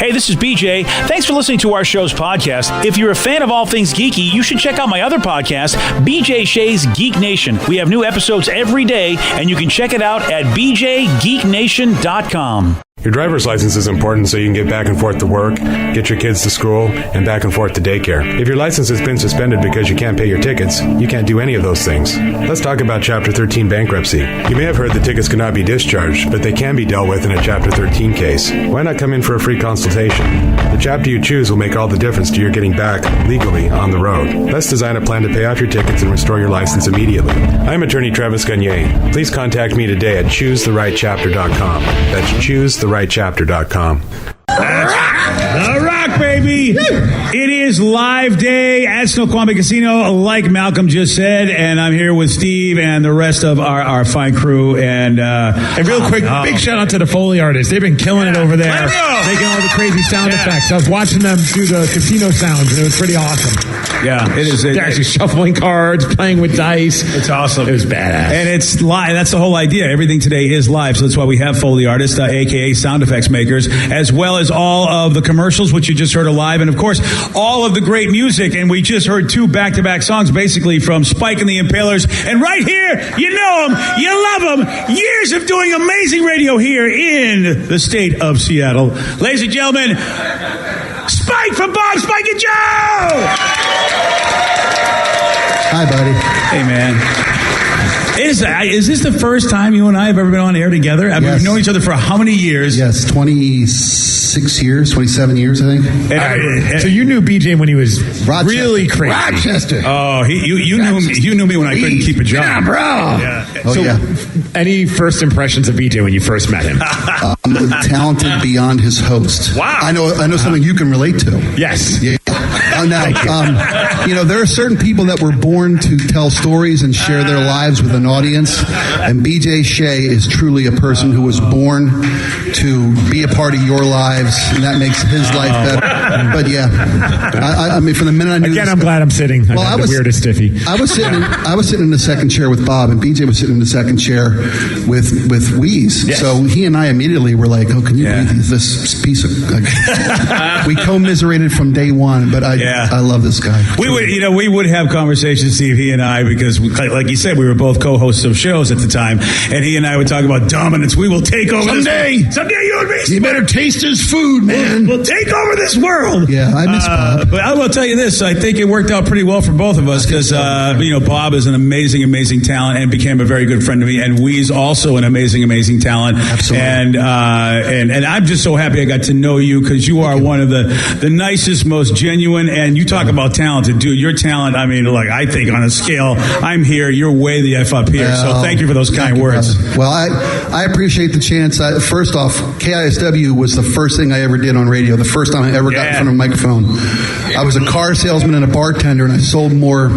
Hey, this is BJ. Thanks for listening to our show's podcast. If you're a fan of all things geeky, you should check out my other podcast, BJ Shea's Geek Nation. We have new episodes every day, and you can check it out at bjgeeknation.com. Your driver's license is important so you can get back and forth to work, get your kids to school, and back and forth to daycare. If your license has been suspended because you can't pay your tickets, you can't do any of those things. Let's talk about Chapter 13 bankruptcy. You may have heard that tickets cannot be discharged, but they can be dealt with in a Chapter 13 case. Why not come in for a free consultation? The chapter you choose will make all the difference to your getting back legally on the road. Let's design a plan to pay off your tickets and restore your license immediately. I'm attorney Travis Gagne. Please contact me today at choosetherightchapter.com. That's choosetherightchapter.com. The Rock, baby! It is live day at Snoqualmie Casino, like Malcolm just said, and I'm here with Steve and the rest of our fine crew. And real quick, big shout out to the Foley artists. They've been killing it over there, making all the crazy sound effects. I was watching them do the casino sounds, and it was pretty awesome. Yeah, it is. They're actually shuffling cards, playing with dice. It's awesome. It was badass. And it's live. That's the whole idea. Everything today is live, so that's why we have Foley artists, a.k.a. sound effects makers, as well as all of the commercials, which you just heard are live, and of course, all of the great music. And we just heard two back-to-back songs, basically, from Spike and the Impalers. And right here, you know them, you love them. Years of doing amazing radio here in the state of Seattle. Ladies and gentlemen, Spike from Bob, Spike and Joe! Hi, buddy. Hey, man. Is this the first time you and I have ever been on air together? I mean, we've known each other for how many years? Yes, 26 years, 27 years, I think. So you knew BJ when he was Rochester. really crazy. Rochester. Oh, you knew me when I couldn't keep a job. Yeah, bro. Yeah. Any first impressions of BJ when you first met him? Talented beyond his host. Wow. I know something you can relate to. Yes. Yeah. There are certain people that were born to tell stories and share their lives with an audience, and BJ Shea is truly a person who was born to be a part of your lives, and that makes his life better. But yeah, I mean, from the minute I knew. Again, I'm glad I'm sitting. Well, I was the weirdest stiffy. I was sitting in the second chair with Bob, and BJ was sitting in the second chair with Wheeze. Yes. So he and I immediately were like, "Oh, can you believe this piece of?" We commiserated from day one, but I love this guy. We would have conversations, Steve, he and I, because like you said, we were both co-hosts of shows at the time, and he and I would talk about dominance. We will take over someday. Someday you and me. You better taste his food, man. We'll take over this world. Yeah, I miss Bob. But I will tell you this: I think it worked out pretty well for both of us because Bob is an amazing, amazing talent and became a very good friend to me, and Wee's also an amazing, amazing talent. Absolutely. And I'm just so happy I got to know you because you are one of the nicest, most genuine, and you talk about talented, dude. Your talent, I mean, like I think on a scale, I'm here, you're way the F up here. So thank you for those kind words. Brother. Well, I appreciate the chance. First off, KISW was the first thing I ever did on radio. The first time I ever got in front of a microphone. I was a car salesman and a bartender, and I sold more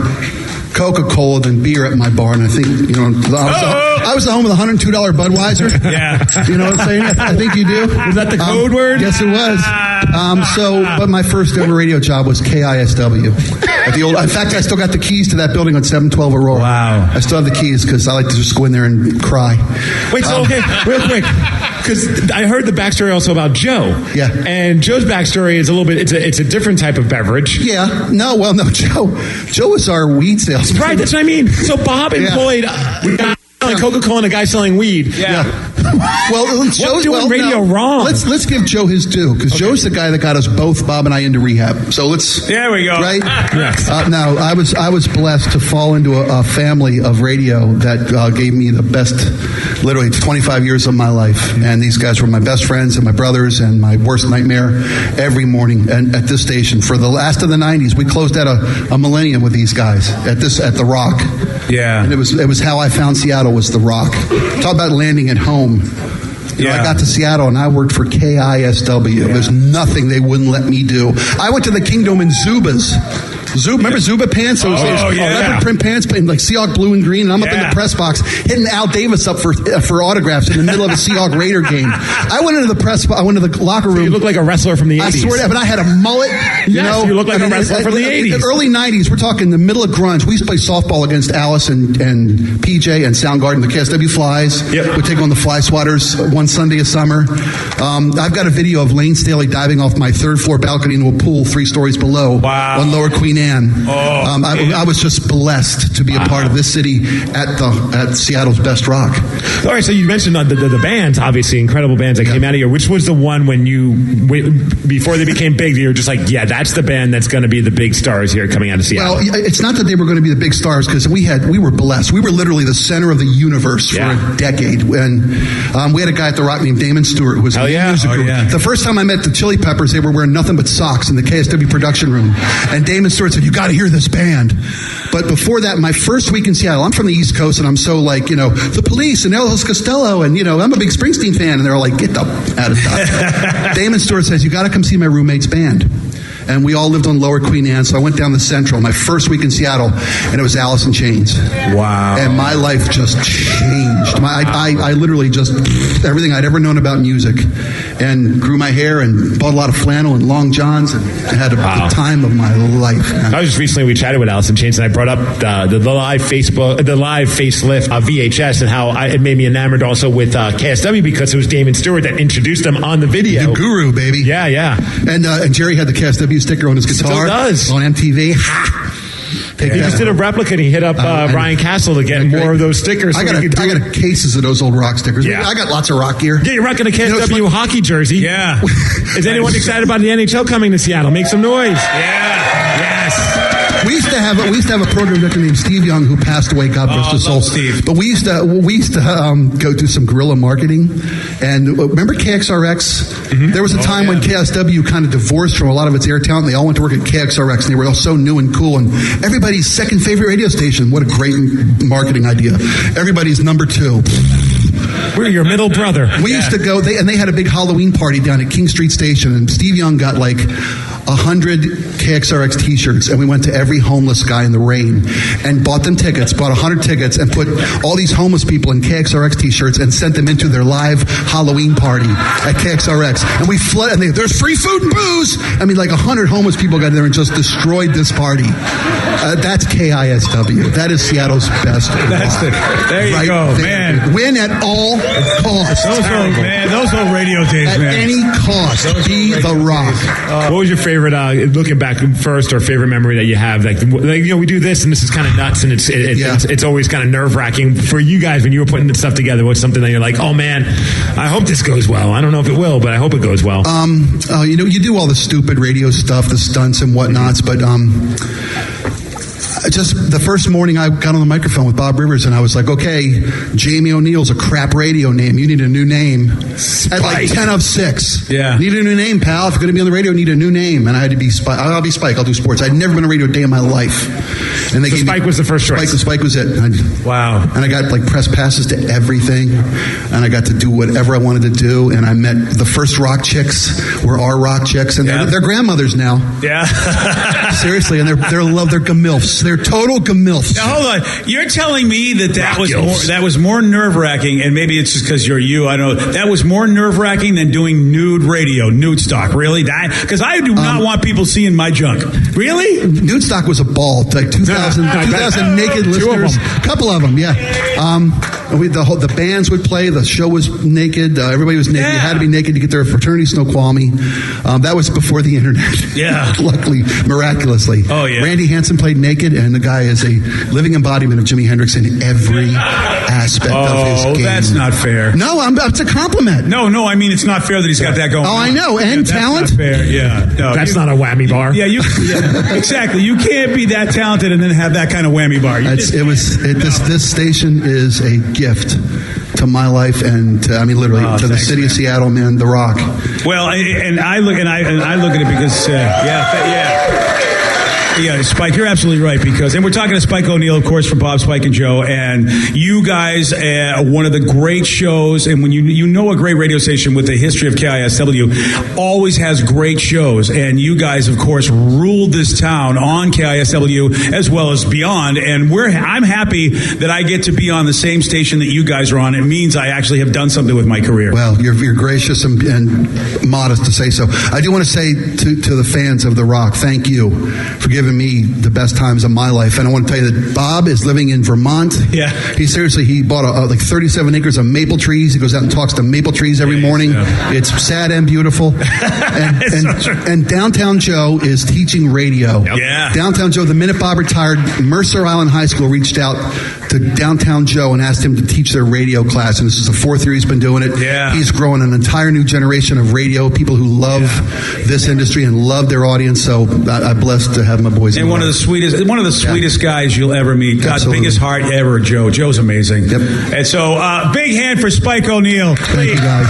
Coca-Cola than beer at my bar, and I think, I was the home of the $102 Budweiser. Yeah. You know what I'm saying? I think you do. Was that the code word? Yes, it was. But my first ever radio job was KISW. In fact, I still got the keys to that building on 712 Aurora. Wow. I still have the keys because I like to just go in there and cry. Wait, so okay, real quick, because I heard the backstory also about Joe. Yeah. And Joe's backstory is a little bit, it's a different type of beverage. Yeah. No, Joe is our weed salesman. Right, that's what I mean. So Bob employed a guy selling Coca-Cola and a guy selling weed. Yeah. Well, Joe's doing radio wrong. Let's give Joe his due because Joe's the guy that got us both, Bob and I, into rehab. So let's. There we go. Right. Yes. Now I was blessed to fall into a family of radio that gave me the best, literally 25 years of my life. And these guys were my best friends and my brothers and my worst nightmare every morning. And at this station for the last of the '90s, we closed out a millennium with these guys at the Rock. Yeah. And it was how I found Seattle was the Rock. Talk about landing at home. I got to Seattle and I worked for KISW. There's nothing they wouldn't let me do. I went to the Kingdom in Zubas Remember Zuba pants? Those leopard print pants, in like Seahawk blue and green. And I'm up in the press box hitting Al Davis up for autographs in the middle of a Seahawk Raider game. I went into the locker room. So you look like a wrestler from the 80s. I swear to God, but I had a mullet. You look like a wrestler from the 80s. Early 90s, we're talking the middle of grunge. We used to play softball against Alice and PJ and Soundgarden, the KSW Flies. Yep. We'd take on the Fly Swatters one Sunday of summer. I've got a video of Lane Staley diving off my third floor balcony into a pool 3 stories below on Lower Queen Anne. I was just blessed to be a part of this city at Seattle's best rock. All right, so you mentioned the bands, obviously incredible bands that came out of here. Which was the one when before they became big, you were just like, yeah, that's the band that's going to be the big stars here coming out of Seattle? Well, it's not that they were going to be the big stars, because we were blessed. We were literally the center of the universe for a decade. And we had a guy at the Rock named Damon Stewart, who was a music guru. The first time I met the Chili Peppers, they were wearing nothing but socks in the KSW production room. And Damon Stewart said, you got to hear this band. But before that, my first week in Seattle, I'm from the East Coast, and I'm so like, the Police and Elvis Costello, and, I'm a big Springsteen fan. And they're like, get the out of touch. Damon Stewart says, you got to come see my roommate's band. And we all lived on Lower Queen Anne, so I went down the Central my first week in Seattle, and it was Alice in Chains. Wow. And my life just changed. I literally just, everything I'd ever known about music, and grew my hair and bought a lot of flannel and long johns, and had the time of my life. Man. I was just recently, we chatted with Alice in Chains, and I brought up the live facelift VHS, and how it made me enamored also with KSW, because it was Damon Stewart that introduced them on the video. The guru, baby. Yeah. And Jerry had the KSW sticker on his guitar. Still does. On MTV. He just did a replica, and he hit up Ryan Castle to get more of those stickers. I got cases of those old rock stickers. Yeah. I got lots of rock gear. Yeah, you're rocking a KSW hockey jersey. Yeah. Is anyone excited about the NHL coming to Seattle? Make some noise. Yeah. Yes. We used to have a program director named Steve Young, who passed away. God rest his soul. Steve. But we used to go do some guerrilla marketing. And remember KXRX? Mm-hmm. There was a time when KSW kind of divorced from a lot of its air talent. They all went to work at KXRX, and they were all so new and cool. And everybody's second favorite radio station. What a great marketing idea! Everybody's number 2. We're your middle brother. We used to go, they had a big Halloween party down at King Street Station, and Steve Young got like 100 KXRX t-shirts, and we went to every homeless guy in the rain and bought them tickets, bought 100 tickets, and put all these homeless people in KXRX t-shirts and sent them into their live Halloween party at KXRX. And we flooded, and there's free food and booze. I mean, like 100 homeless people got there and just destroyed this party. That's KISW. That is Seattle's best. There you go, man. Win at all costs. Those old radio days, at man. Any cost, be the rock. What was your favorite, looking back first, or favorite memory that you have? Like we do this, and this is kind of nuts, and it's always kind of nerve wracking for you guys when you were putting this stuff together. What's something that you're like, oh man, I hope this goes well. I don't know if it will, but I hope it goes well. You do all the stupid radio stuff, the stunts and whatnots, but just the first morning I got on the microphone with Bob Rivers, and I was like, okay, Jamie O'Neill's a crap radio name. You need a new name. At like 10 of 6. Yeah. Need a new name, pal. If you're going to be on the radio, need a new name. And I had to be Spike. I'll be Spike. I'll do sports. I'd never been on a radio a day in my life. And they Spike was the first choice. Spike was it. Wow. And I got like press passes to everything. And I got to do whatever I wanted to do. And I met the first rock chicks were our rock chicks. And they're grandmothers now. Yeah. Seriously. And they're gamilfs. They're total gamilfs. Now, hold on. You're telling me that was more nerve-wracking, and maybe it's just because you're you. I don't know. That was more nerve-wracking than doing nude radio, nude stock. Really? Because I do not want people seeing my junk. Really? Nude stock was a ball. Like 2,000 naked listeners. A couple of them, yeah. The bands would play. The show was naked. Everybody was naked. Yeah. You had to be naked to get their fraternity's Snoqualmie. That was before the internet. Yeah. Luckily, miraculously. Oh, yeah. Randy Hansen played naked, and the guy is a living embodiment of Jimi Hendrix in every aspect of his game. Oh, that's not fair. No, it's a compliment. No, I mean, it's not fair that he's got that going on. I know. And talent. That's not fair, yeah. No, that's not a whammy bar. Yeah, exactly. You can't be that talented and then have that kind of whammy bar. This station is a gift to my life, and literally to the city of Seattle, man, the rock. Well, I look at it because Yeah, Spike, you're absolutely right and we're talking to Spike O'Neill, of course, from Bob, Spike, and Joe, and you guys, one of the great shows, and when you know a great radio station with the history of KISW, always has great shows, and you guys, of course, ruled this town on KISW as well as beyond, and I'm happy that I get to be on the same station that you guys are on. It means I actually have done something with my career. Well, you're gracious and modest to say so. I do want to say to the fans of The Rock, thank you for giving me the best times of my life. And I want to tell you that Bob is living in Vermont. Yeah. He bought like 37 acres of maple trees. He goes out and talks to maple trees every morning. Yeah. It's sad and beautiful. And Downtown Joe is teaching radio. Yep. Yeah. Downtown Joe, the minute Bob retired, Mercer Island High School reached out to Downtown Joe and asked him to teach their radio class. And this is the 4th year he's been doing it. Yeah. He's growing an entire new generation of radio, people who love this industry and love their audience. So I'm blessed to have my boys. And one of the sweetest guys you'll ever meet. God's biggest heart ever, Joe. Joe's amazing. Yep. And so, big hand for Spike O'Neill. Thank you, guys.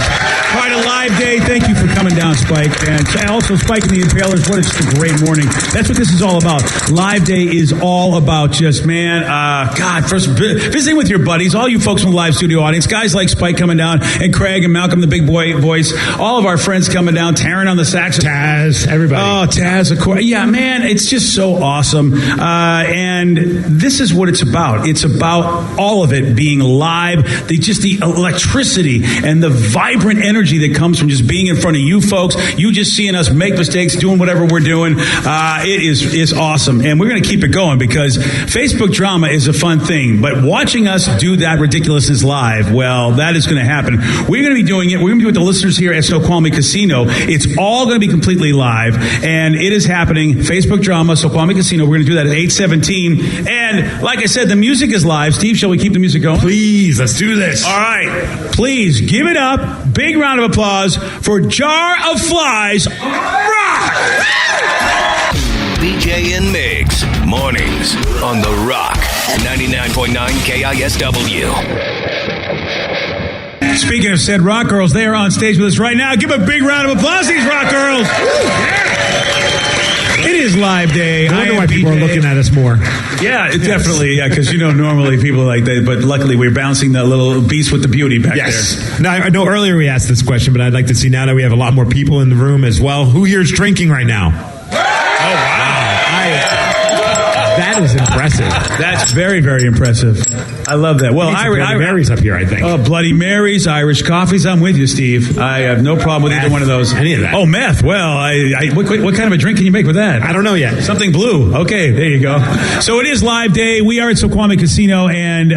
Quite a live day. Thank you for coming down, Spike. And also, Spike and the Impalers, what it's a great morning. That's what this is all about. Live day is all about just, first visiting with your buddies, all you folks from the live studio audience, guys like Spike coming down, and Craig and Malcolm, the big boy voice, all of our friends coming down, Taryn on the saxophone. Taz, everybody. Oh, Taz, of course. Yeah, man, it's just so awesome. And this is what it's about. It's about all of it being live, the electricity and the vibrant energy that comes from just being in front of you folks, you just seeing us make mistakes, doing whatever we're doing. It's awesome. And we're going to keep it going because Facebook drama is a fun thing. But watching us do that ridiculousness live, well, that is going to happen. We're going to be doing it. We're going to be with the listeners here at Snoqualmie Casino. It's all going to be completely live. And it is happening. Facebook drama, Snoqualmie Casino. We're going to do that at 8:17. And like I said, the music is live. Steve, shall we keep the music going? Please, let's do this. All right. Please give it up. Big round of applause for Jar of Flies Rock. BJ and Migs, mornings on The Rock, 99.9 KISW. Speaking of said rock girls, they are on stage with us right now. Give a big round of applause to these rock girls. It is live day. I wonder why people are looking at us more. Yeah, definitely. Yeah, because normally people are like that, but luckily we're bouncing the little beast with the beauty back there. Now, I know earlier we asked this question, but I'd like to see now that we have a lot more people in the room as well. Who here is drinking right now? Oh, wow. That is impressive. That's very, very impressive. I love that. Well, Bloody Marys up here, I think. Oh, Bloody Marys, Irish coffees. I'm with you, Steve. I have no problem with either one of those. Any of that. Oh, meth. Well, what kind of a drink can you make with that? I don't know yet. Something blue. Okay, there you go. So it is live day. We are at Snoqualmie Casino, and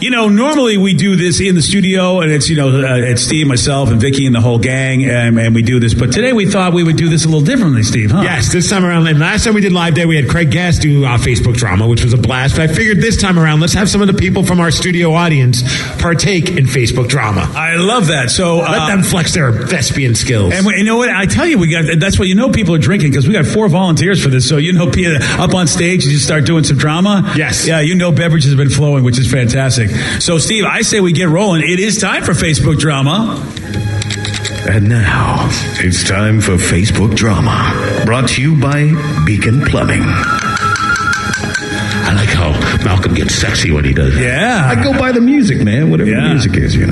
normally we do this in the studio, and it's Steve, myself, and Vicky, and the whole gang, and we do this. But today we thought we would do this a little differently, Steve. Huh? Yes, this time around. And last time we did live day, we had Craig Gass do Facebook drama, which was a blast. But I figured this time around, let's have some of the people from our studio audience partake in Facebook drama. I love that. So let them flex their thespian skills. And you know what? I tell you, that's what people are drinking, because we got 4 volunteers for this. So up on stage, you just start doing some drama. Yes. Yeah, beverages have been flowing, which is fantastic. So Steve, I say we get rolling. It is time for Facebook drama. And now, it's time for Facebook Drama, brought to you by Beacon Plumbing. I like how Malcolm gets sexy when he does that. Yeah. I go by the music, man, whatever the music is, All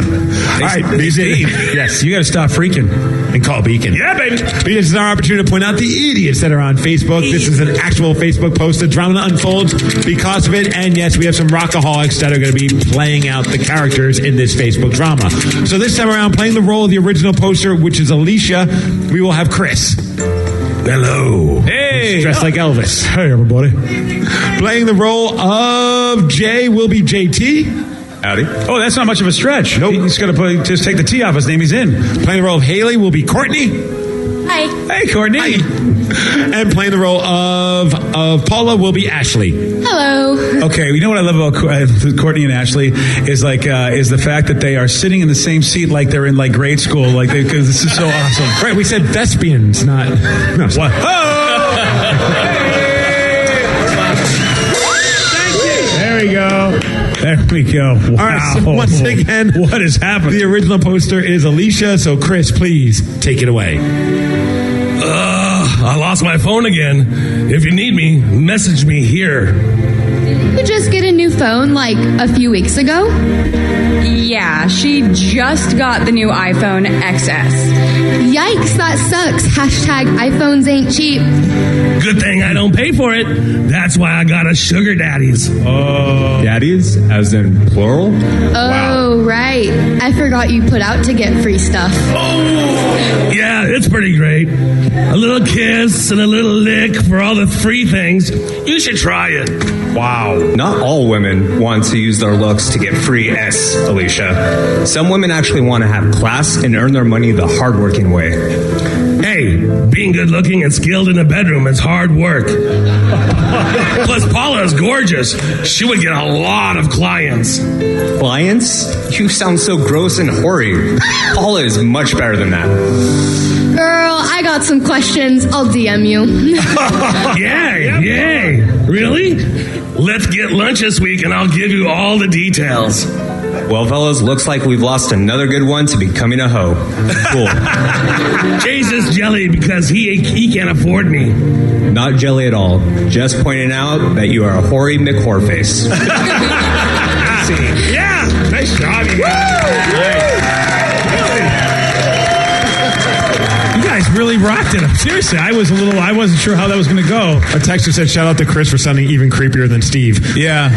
right, music. Yes, you got to stop freaking and call Beacon. Yeah, baby. This is our opportunity to point out the idiots that are on Facebook. This is an actual Facebook post. The drama unfolds because of it. And yes, we have some rockaholics that are going to be playing out the characters in this Facebook drama. So this time around, playing the role of the original poster, which is Alicia, we will have Chris. Hello. Hey. Dressed like Elvis. Hey, everybody. Playing the role of Jay will be JT. Howdy. Oh, that's not much of a stretch. Nope. He's going to just take the T off his name. He's in. Playing the role of Haley will be Courtney. Hi. Hey, Courtney. Hi. And playing the role of Paula will be Ashley. Hello. Okay, you know what I love about Courtney and Ashley is the fact that they are sitting in the same seat like they're in grade school, because this is so awesome. Right, we said thespians, not. No, what? Oh! There we go. There we go. Wow. All right, so once again, what has happened? The original poster is Alicia, so Chris, please take it away. I lost my phone again. If you need me, message me here. Did you just get a new phone like a few weeks ago? Yeah, she just got the new iPhone XS. Yikes, that sucks. Hashtag iPhones ain't cheap. Good thing I don't pay for it. That's why I got a sugar daddies. Daddies, as in plural? Oh, right. I forgot you put out to get free stuff. Oh, yeah, it's pretty great. A little kiss and a little lick for all the free things. You should try it. Wow. Not all women want to use their looks to get free S, Alicia. Some women actually want to have class and earn their money the hardworking way. Hey, being good looking and skilled in the bedroom is hard work. Plus, Paula is gorgeous. She would get a lot of clients. Clients? You sound so gross and hoary. Paula is much better than that. Girl, I got some questions. I'll DM you. Yay. Really? Let's get lunch this week and I'll give you all the details. Well, fellas, looks like we've lost another good one to becoming a hoe. Cool. Chase is jelly because he can't afford me. Not jelly at all. Just pointing out that you are a hoary McWhoreface. Yeah, nice job, you guys. You guys really rocked it. Seriously, I wasn't sure how that was going to go. A texter said, shout out to Chris for sounding even creepier than Steve. Yeah.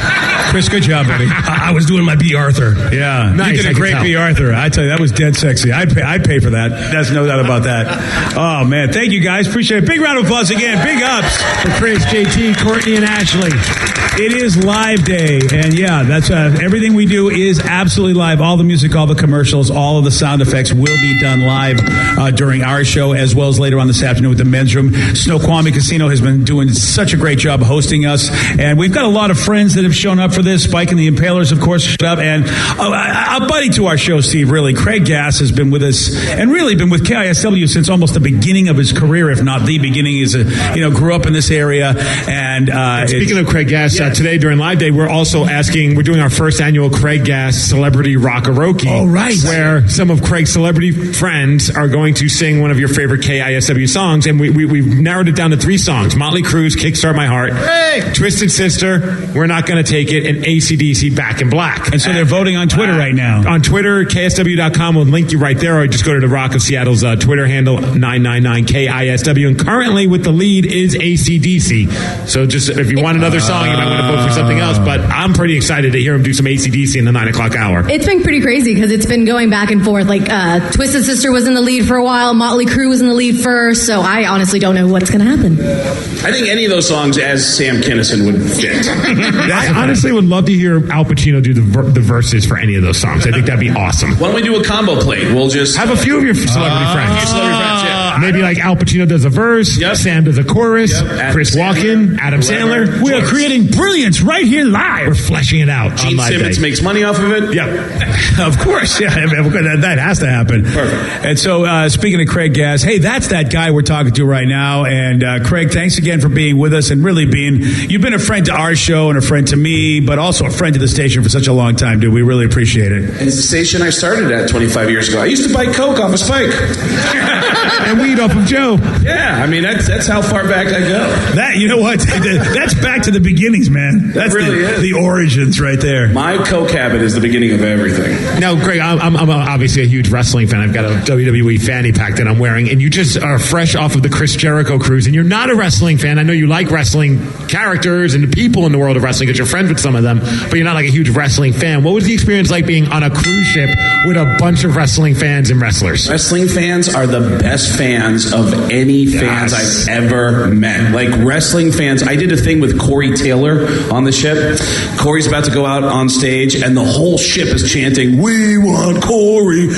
Chris, good job, buddy. I was doing my B. Arthur. Yeah. Nice, You did a great B. Arthur. I tell you, that was dead sexy. I'd pay for that. There's no doubt about that. Oh, man. Thank you, guys. Appreciate it. Big round of applause again. Big ups For Chris, JT, Courtney, and Ashley. It is live day. And yeah, that's everything we do is absolutely live. All the music, all the commercials, all of the sound effects will be done live during our show, as well as later on this afternoon with the men's room. Snoqualmie Casino has been doing such a great job hosting us, and we've got a lot of friends that have shown up for this. Spike and the Impalers, of course, showed up, and a buddy to our show, Steve, really, Craig Gass, has been with us and really been with KISW since almost the beginning of his career, if not the beginning. He's grew up in this area, and speaking of Craig Gass, today during Live Day, we're doing our first annual Craig Gass Celebrity Rock-a-Rokie. Oh, right. Where some of Craig's celebrity friends are going to sing one of your favorite KISW songs, and we've narrowed it down to 3 songs: Motley Crue's Kickstart My Heart, Twisted Sister, We're Not Gonna Take It, and AC/DC Back in Black. And so they're voting on Twitter right now. On Twitter, KSW.com will link you right there, or just go to the Rock of Seattle's Twitter handle, 999KISW. And currently with the lead is AC/DC. So just if you want another song, you might want to vote for something else, but I'm pretty excited to hear him do some AC/DC in the 9 o'clock hour. It's been pretty crazy because it's been going back and forth. Like Twisted Sister was in the lead for a while, Motley Crue was in the lead first, so I honestly don't know what's going to happen. I think any of those songs as Sam Kinison would fit. I honestly would love to hear Al Pacino do the verses for any of those songs. I think that'd be awesome. Why don't we do a combo plate? We'll just have a few of your celebrity friends. Yeah. Maybe like Al Pacino does a verse, Sam does a chorus, Chris Walken, Adam Sandler. We are creating brilliance right here live. We're fleshing it out. Gene Simmons makes money off of it. Yep. Of course, yeah, that has to happen. Perfect. And so, speaking of Craig Gass, hey, that's that guy we're talking to right now. And Craig, thanks again for being with us and really you've been a friend to our show and a friend to me, but also a friend to the station for such a long time, dude. We really appreciate it. And it's the station I started at 25 years ago. I used to buy Coke off of Spike. And weed off of Joe. Yeah, I mean, that's how far back I go. That, you know what? That's back to the beginnings, man. That's really is. The origins right there. My Coke habit is the beginning of everything. Now, Greg, I'm obviously a huge wrestling fan. I've got a WWE fanny pack that I'm wearing, and you just are fresh off of the Chris Jericho cruise, and you're not a wrestling fan. I know you like wrestling characters and the people in the world of wrestling because you're friends with some of them, but you're not like a huge wrestling fan. What was the experience like being on a cruise ship with a bunch of wrestling fans and wrestlers? Wrestling fans are the best fans of any fans I've ever met. Like wrestling fans, I did a thing with Corey Taylor on the ship. Corey's about to go out on stage, and the whole ship is chanting, "We want Corey."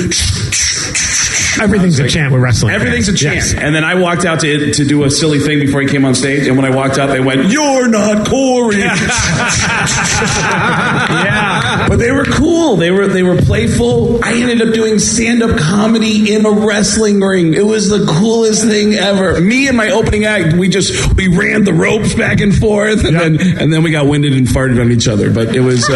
Everything's a chant with wrestling. Everything's fans. a chant. Yes. And then I walked out to do a silly thing before he came on stage. And when I walked out, they went, "You're not Corey." Yeah. But they were cool. They were playful. I ended up doing stand-up comedy in a wrestling ring. It was the coolest thing ever. Me and my opening act, we ran the ropes back and forth, and then we got winded and farted on each other. But it was.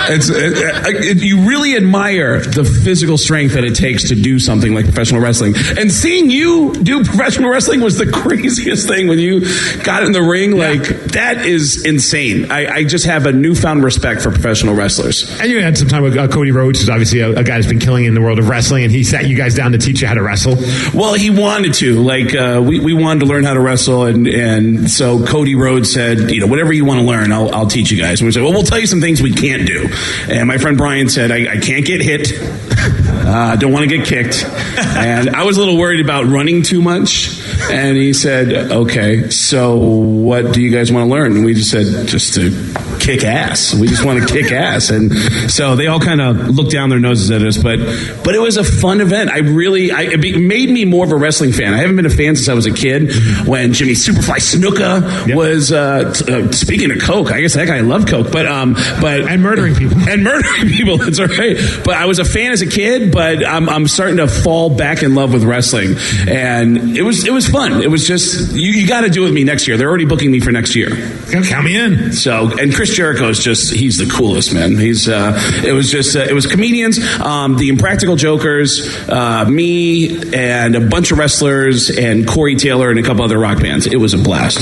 You really admire the physical strength that it takes to do something like professional wrestling. And seeing you do professional wrestling was the craziest thing when you got in the ring. Like, that is insane. I just have a newfound respect for professional wrestlers. And you had some time with Cody Rhodes, who's obviously a guy that's been killing in the world of wrestling, and he sat you guys down to teach you how to wrestle. Well, he wanted to. Like, we wanted to learn how to wrestle, and so Cody Rhodes said, whatever you want to learn, I'll teach you guys. And we said, well, we'll tell you some things we can't do. And my friend Brian said, I can't get hit. Don't want to get kicked. And I was a little worried about running too much. And he said, okay, so what do you guys want to learn? And we just said, just to kick ass. We just want to kick ass. And so they all kind of looked down their noses at us. But it was a fun event. It made me more of a wrestling fan. I haven't been a fan since I was a kid. When Jimmy Superfly Snuka was, speaking of Coke, I guess that guy loved Coke. And murdering people. And murdering people, that's all right. But I was a fan as a kid, but I'm starting to fall back in love with wrestling. And it was fun. It was just, you got to do it with me next year. They're already booking me for next year. Count me in. So, and Chris Jericho is he's the coolest, man. It was comedians, the Impractical Jokers, me, and a bunch of wrestlers, and Corey Taylor, and a couple other rock bands. It was a blast.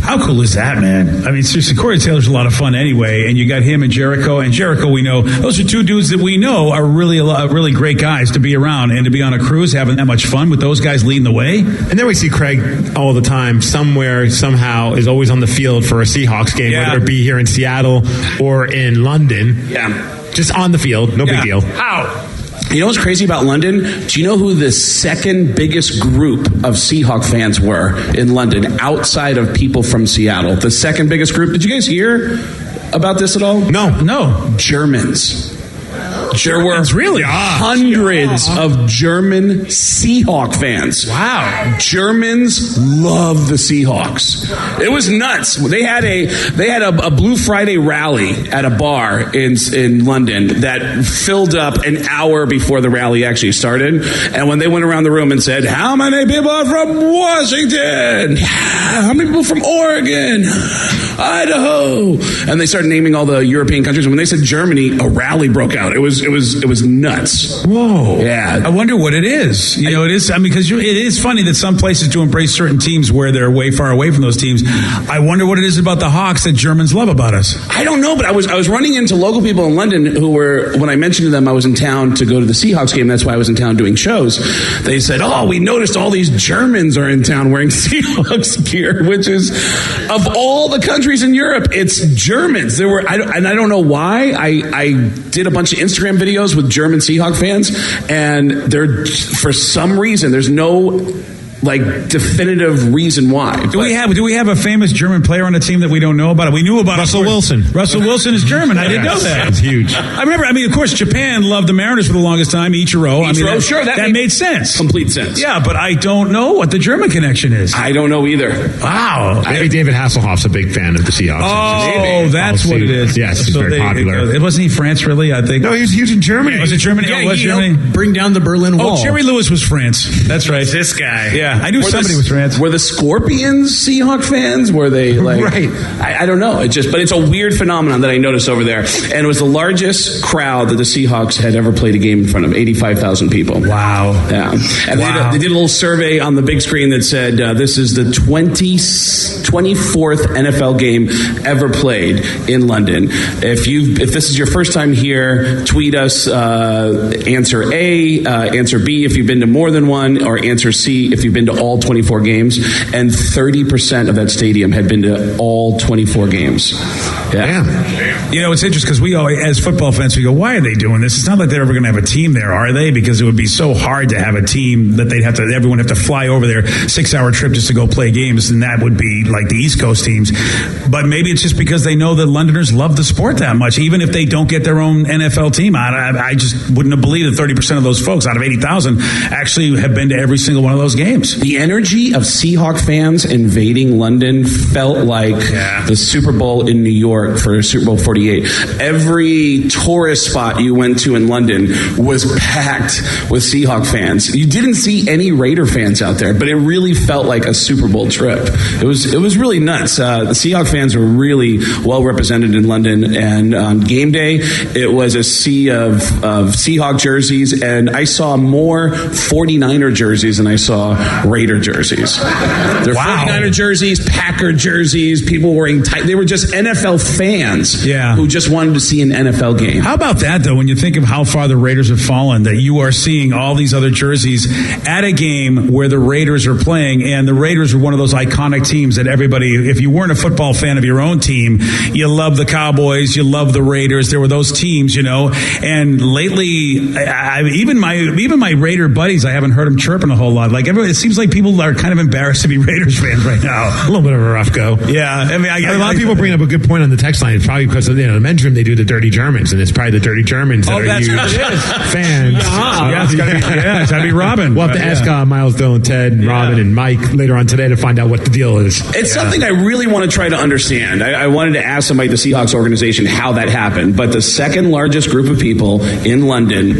How cool is that, man? I mean, seriously, Corey Taylor's a lot of fun anyway, and you got him and Jericho. And Jericho, we know, those are two dudes that we know are really great guys to be around, and to be on a cruise having that much fun with those guys leading the way. And then we see Craig all the time, somewhere, somehow, is always on the field for a Seahawks game, whether it be here in Seattle or in London. Yeah. Just on the field, no big deal. How? You know what's crazy about London? Do you know who the second biggest group of Seahawk fans were in London, outside of people from Seattle? The second biggest group. Did you guys hear about this at all? No. Germans. There were really hundreds of German Seahawk fans. Wow. Germans love the Seahawks. It was nuts. They had a Blue Friday rally at a bar in London that filled up an hour before the rally actually started. And when they went around the room and said, how many people are from Washington? How many people from Oregon? Idaho? And they started naming all the European countries. And when they said Germany, a rally broke out. It was nuts. Whoa. Yeah. I wonder what it is. It is, because it is funny that some places do embrace certain teams where they're way far away from those teams. I wonder what it is about the Hawks that Germans love about us. I don't know, but I was running into local people in London who were, when I mentioned to them I was in town to go to the Seahawks game, that's why I was in town doing shows, they said, oh, we noticed all these Germans are in town wearing Seahawks gear, which is, of all the countries in Europe, it's Germans. There were, and I don't know why, I did a bunch of Instagram videos with German Seahawk fans, and they're, for some reason, there's no definitive reason why. Do we have a famous German player on the team that we don't know about? We knew about Russell Wilson. Russell Wilson is German. I didn't know that. It's huge. I remember. Of course, Japan loved the Mariners for the longest time. Ichiro. That made sense. Complete sense. Yeah, but I don't know what the German connection is. I don't know either. Wow. David Hasselhoff's a big fan of the Seahawks. Oh, that's what it is. Yes, he's very popular. Wasn't he France, really? I think. No, he was huge in Germany. Was it Germany? Yeah, it was Germany. Bring down the Berlin Wall. Oh, Jerry Lewis was France. That's right. This guy. Yeah, I knew somebody was France. Were the Scorpions Seahawk fans? Were they right? I don't know. But it's a weird phenomenon that I noticed over there, and it was the largest crowd that the Seahawks had ever played a game in front of, 85,000 people. Wow. Yeah, and they did a little survey on the big screen that said this is the 24th NFL game ever played in London. If this is your first time here, tweet us answer A, answer B if you've been to more than one, or answer C if you've been to all 24 games. And 30% of that stadium had been to all 24 games. Yeah. It's interesting because we always, as football fans, we go, why are they doing this? It's not like they're ever going to have a team there, are they? Because it would be so hard to have a team that everyone have to fly over there, 6-hour trip just to go play games, and that would be like the East Coast teams. But maybe it's just because they know that Londoners love the sport that much, even if they don't get their own NFL team. I just wouldn't have believed that 30% of those folks out of 80,000 actually have been to every single one of those games. games. The energy of Seahawk fans invading London felt like the Super Bowl in New York for Super Bowl 48. Every tourist spot you went to in London was packed with Seahawk fans. You didn't see any Raider fans out there, but it really felt like a Super Bowl trip. It was really nuts. The Seahawk fans were really well represented in London, and on game day, it was a sea of Seahawk jerseys, and I saw more 49er jerseys than I saw Raider jerseys. There were 49er jerseys, Packer jerseys, people wearing tight. They were just NFL fans who just wanted to see an NFL game. How about that, though, when you think of how far the Raiders have fallen, that you are seeing all these other jerseys at a game where the Raiders are playing, and the Raiders are one of those iconic teams that everybody, if you weren't a football fan of your own team, you love the Cowboys, you love the Raiders. There were those teams, and lately, even my Raider buddies, I haven't heard them chirping a whole lot. Like, it seems like people are kind of embarrassed to be Raiders fans right now. A little bit of a rough go. Yeah, I mean, a lot of people bring up a good point on the text line. It's probably because of the men's room, they do the Dirty Germans, and it's probably the Dirty Germans that are huge fans. Yeah, it's got to be Robin. We'll have to ask Miles, Dylan, Ted, Robin, and Mike later on today to find out what the deal is. It's something I really want to try to understand. I wanted to ask somebody at the Seahawks organization how that happened, but the second largest group of people in London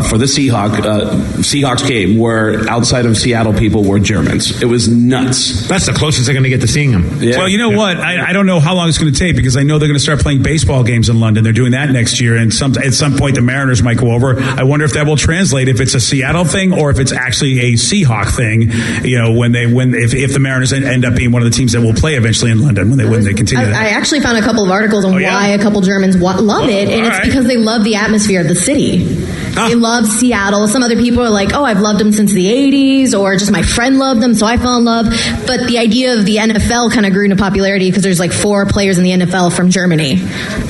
for the Seahawks game were outside of Seattle people were Germans. It was nuts. That's the closest they're going to get to seeing them. Yeah. Well, you know what? I don't know how long it's going to take, because I know they're going to start playing baseball games in London. They're doing that next year, and at some point the Mariners might go over. I wonder if that will translate, if it's a Seattle thing or if it's actually a Seahawk thing. If the Mariners end up being one of the teams that will play eventually in London when they continue that. I actually found a couple of articles on why a couple Germans love it, and it's because they love the atmosphere of the city. They love Seattle. Some other people are like, I've loved them since the 80s, or just my friend loved them, so I fell in love. But the idea of the NFL kind of grew into popularity because there's like 4 players in the NFL from Germany.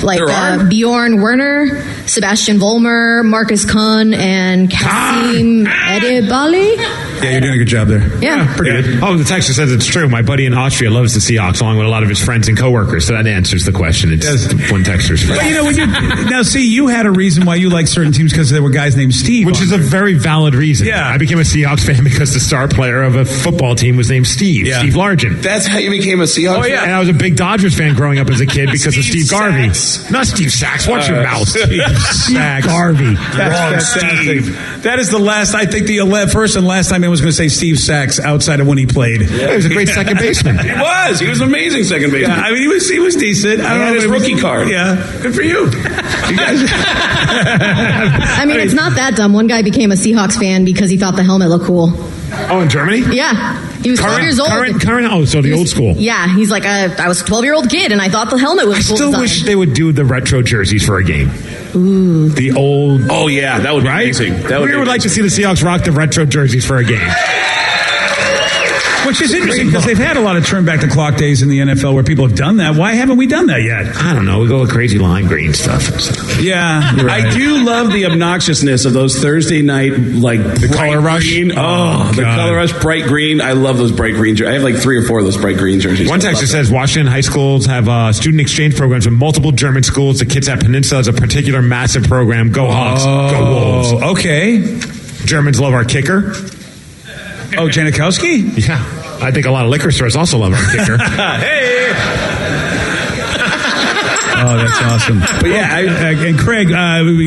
Like Bjorn Werner, Sebastian Vollmer, Marcus Kahn, and Kasim Edebali. Yeah, you're doing a good job there. Yeah. Pretty good. Oh, the texter says it's true. My buddy in Austria loves the Seahawks, along with a lot of his friends and coworkers. So that answers the question. It's one texter's friend. But now see, you had a reason why you like certain teams, because there were guys named Steve. Which is a very valid reason. Yeah. I became a Seahawks fan because the star player of a football team was named Steve. Yeah. Steve Largent. That's how you became a Seahawks fan? And I was a big Dodgers fan growing up as a kid because of Steve Garvey. Not Steve Sachs. Watch your mouth. Steve Garvey. That's fantastic. That is the last, I think, the first and last time I was going to say Steve Sachs outside of when he played. Yeah, he was a great second baseman. He was an amazing second baseman. Yeah, I mean, he was decent. I had his rookie card. Yeah, good for you. You guys. I mean, it's not that dumb. One guy became a Seahawks fan because he thought the helmet looked cool. Oh, in Germany? Yeah. He was 12 years old. So the old school. Yeah, he's like, I was a 12-year-old kid, and I thought the helmet was cool. I still wish they would do the retro jerseys for a game. Ooh. The old... Oh, yeah, that would be amazing. We would like to see the Seahawks rock the retro jerseys for a game. Which is interesting, because they've had a lot of turn back the clock days in the NFL where people have done that. Why haven't we done that yet? I don't know. We go with crazy lime green stuff. Yeah, you're right. I do love the obnoxiousness of those Thursday night, like the color rush. Green. Oh, the color rush, bright green. I love those bright green jerseys. I have like 3 or 4 of those bright green jerseys. One texter says Washington high schools have student exchange programs with multiple German schools. The kids at Peninsula has a particular massive program. Go Hawks. Go Wolves. Okay. Germans love our kicker. Oh, Janikowski? Yeah. I think a lot of liquor stores also love our kicker. Hey! Oh, that's awesome. But yeah, and Craig,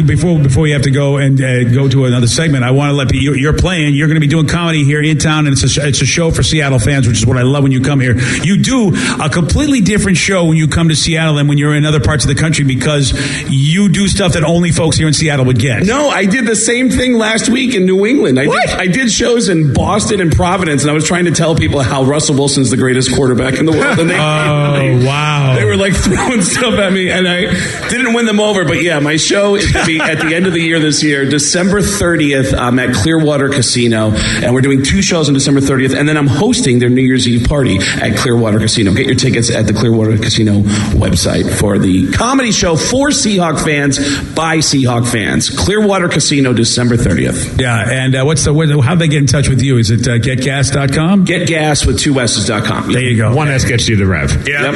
before we have to go and go to another segment, I want to let people, you're playing, you're going to be doing comedy here in town, and it's a show for Seattle fans, which is what I love when you come here. You do a completely different show when you come to Seattle than when you're in other parts of the country, because you do stuff that only folks here in Seattle would get. No, I did the same thing last week in New England. I did shows in Boston and Providence, and I was trying to tell people how Russell Wilson's the greatest quarterback in the world. And wow. They were like throwing stuff at me, and I didn't win them over. But yeah, my show is going to be at the end of the year this year, December 30th. I'm at Clearwater Casino, and we're doing 2 shows on December 30th, and then I'm hosting their New Year's Eve party at Clearwater Casino. Get your tickets at the Clearwater Casino website for the comedy show for Seahawk fans by Seahawk fans. Clearwater Casino, December 30th. Yeah, and how do they get in touch with you? Is it getgas.com? Getgas with 2 S's.com. There you go. 1 S gets you the rev. Yeah.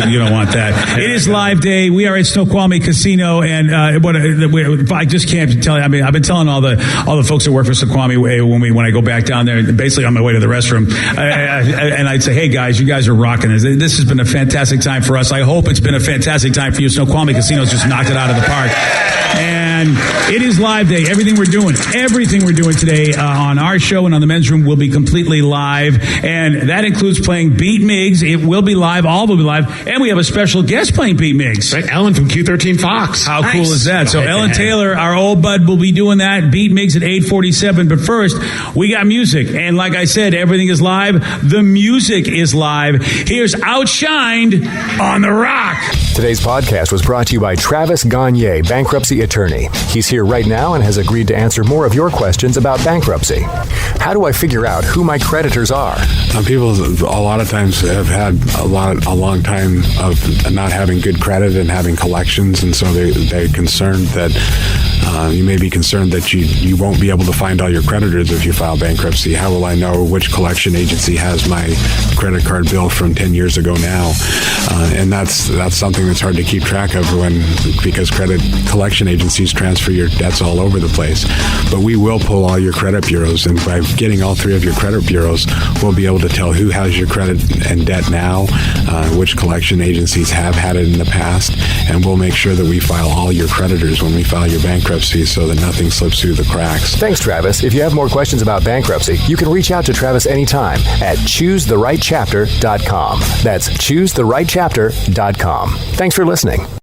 You don't want that. that. It is Live Day. We are at Snoqualmie Casino, and I just can't tell you. I mean, I've been telling all the folks that work for Snoqualmie when I go back down there, basically on my way to the restroom, and I'd say, hey guys, you guys are rocking this. This has been a fantastic time for us. I hope it's been a fantastic time for you. Snoqualmie Casino's just knocked it out of the park. And it is Live Day. Everything we're doing today on our show and on the men's room will be completely live. And that includes playing Beat Migs. It will be live. All will be live. And we have a special guest playing Beat Migs. Right, Ellen from Q13 Fox. How cool is that? So Ellen Taylor, our old bud, will be doing that. Beat Migs at 8:47. But first, we got music. And like I said, everything is live. The music is live. Here's Outshined on The Rock. Today's podcast was brought to you by Travis Gagne, bankruptcy attorney. He's here right now and has agreed to answer more of your questions about bankruptcy. How do I figure out who my creditors are? People a lot of times have had a long time of not having good credit and having collections, and so they're concerned that you may be concerned that you won't be able to find all your creditors if you file bankruptcy. How will I know which collection agency has my credit card bill from 10 years ago now? And that's something that's hard to keep track of because credit collection agencies transfer your debts all over the place. But we will pull all your credit bureaus, and by getting all three of your credit bureaus, we'll be able to tell who has your credit and debt now, which collection agencies have had it in the past, and we'll make sure that we file all your creditors when we file your bankruptcy so that nothing slips through the cracks. Thanks, Travis. If you have more questions about bankruptcy, you can reach out to Travis anytime at choosetherightchapter.com. That's choosetherightchapter.com. Thanks for listening.